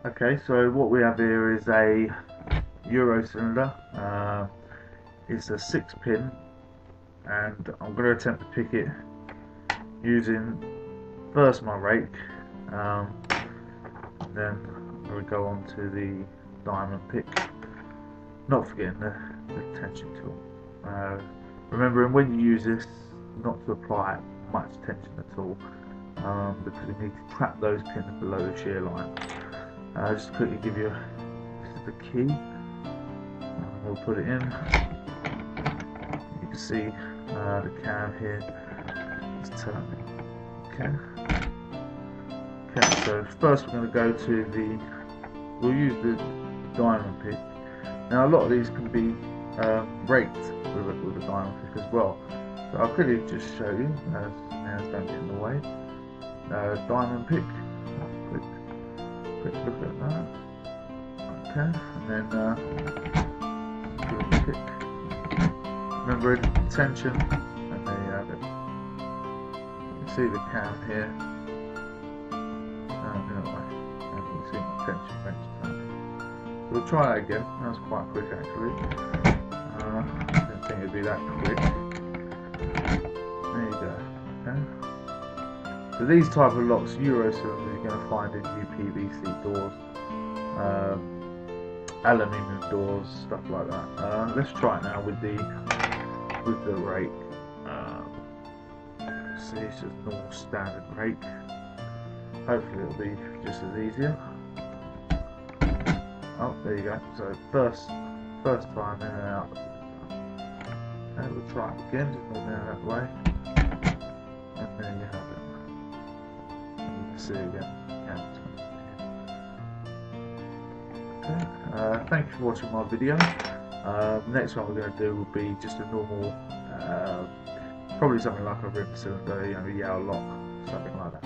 Okay, so what we have here is a Euro cylinder. It's a 6 pin, and I'm going to attempt to pick it using first my rake, and then we go on to the diamond pick, not forgetting the tension tool. Remembering when you use this not to apply much tension at all, because we need to trap those pins below the shear line. Just to quickly give you, this is the key. We'll put it in. You can see the cam here is turning. Okay, so first we're going to go to we'll use the diamond pick. Now a lot of these can be raked with a diamond pick as well. So I'll quickly just show you, as hands don't get in the way. Diamond pick, quick look at that. Okay, and then give it a pick. Remember tension, and there you have it. You can see the cam here. And you can see my tension wrench turn. We'll try that again. That was quite quick actually. I didn't think it'd be that quick. There you go. Okay. So these type of locks, Euro cylinders, you're going to find in UPVC doors, aluminium doors, stuff like that. Let's try it now with the rake. See, it's just normal standard rake. Hopefully it'll be just as easier. Oh, there you go. So first time in and out. And we'll try it again, just move it that way. And there you have it. And you can see again. Okay. Thank you for watching my video. Next one we're going to do will be just a normal, probably something like a rim cylinder, Yao lock, something like that.